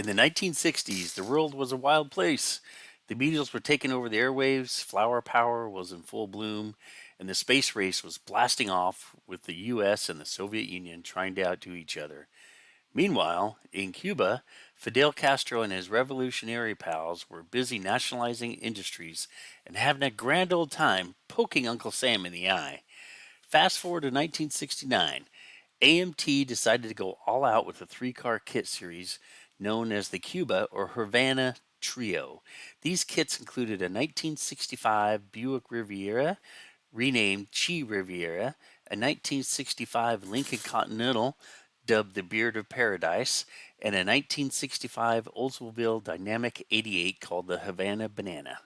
In the 1960s, the world was a wild place. The Beatles were taking over the airwaves, flower power was in full bloom, and the space race was blasting off with the US and the Soviet Union trying to outdo each other. Meanwhile, in Cuba, Fidel Castro and his revolutionary pals were busy nationalizing industries and having a grand old time poking Uncle Sam in the eye. Fast forward to 1969. AMT decided to go all out with a three-car kit series known as the Cuba or Havana Trio. These kits included a 1965 Buick Riviera, renamed Chi Riviera, a 1965 Lincoln Continental, dubbed the Beard of Paradise, and a 1965 Oldsmobile Dynamic 88 called the Havana Banana.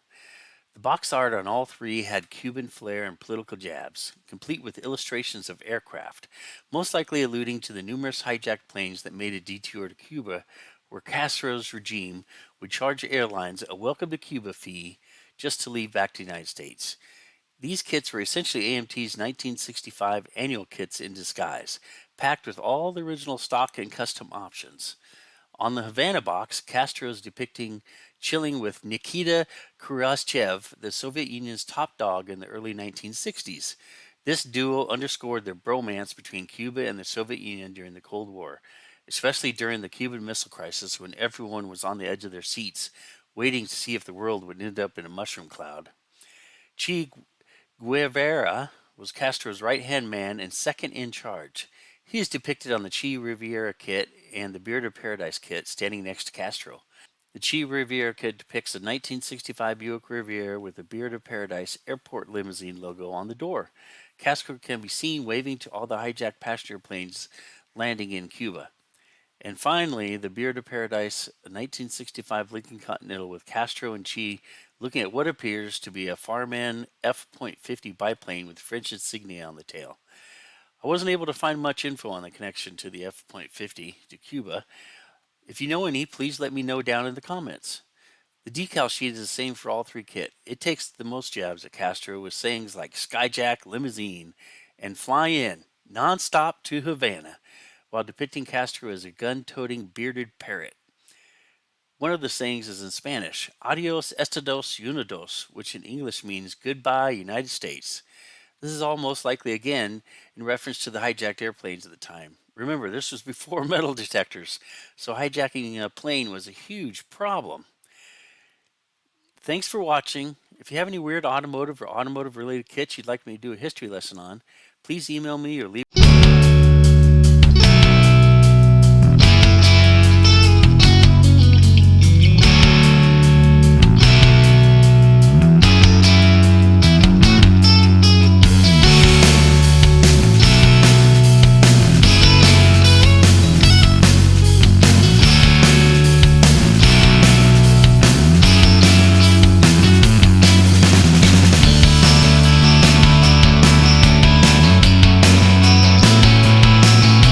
The box art on all three had Cuban flair and political jabs, complete with illustrations of aircraft, most likely alluding to the numerous hijacked planes that made a detour to Cuba, where Castro's regime would charge airlines a welcome to Cuba fee just to leave back to the United States. These kits were essentially AMT's 1965 annual kits in disguise, packed with all the original stock and custom options. On the Havana box, Castro is depicting chilling with Nikita Khrushchev, the Soviet Union's top dog in the early 1960s. This duo underscored the bromance between Cuba and the Soviet Union during the Cold War, especially during the Cuban Missile Crisis when everyone was on the edge of their seats, waiting to see if the world would end up in a mushroom cloud. Che Guevara was Castro's right-hand man and second in charge. He is depicted on the Che Riviera kit and the Beard of Paradise kit standing next to Castro. The Che Riviera kit depicts a 1965 Buick Riviera with the Beard of Paradise airport limousine logo on the door. Castro can be seen waving to all the hijacked passenger planes landing in Cuba. And finally, the Beard of Paradise, a 1965 Lincoln Continental with Castro and Chi looking at what appears to be a Farman F.50 biplane with French insignia on the tail. I wasn't able to find much info on the connection to the F.50 to Cuba. If you know any, please let me know down in the comments. The decal sheet is the same for all three kit. It takes the most jabs at Castro with sayings like Skyjack, Limousine, and Fly In, nonstop to Havana, while depicting Castro as a gun-toting bearded parrot. One of the sayings is in Spanish, Adios Estados Unidos, which in English means goodbye United States. This is all most likely again in reference to the hijacked airplanes at the time. Remember, this was before metal detectors, so hijacking a plane was a huge problem. Thanks for watching. If you have any weird automotive or automotive related kits you'd like me to do a history lesson on, please email me or leave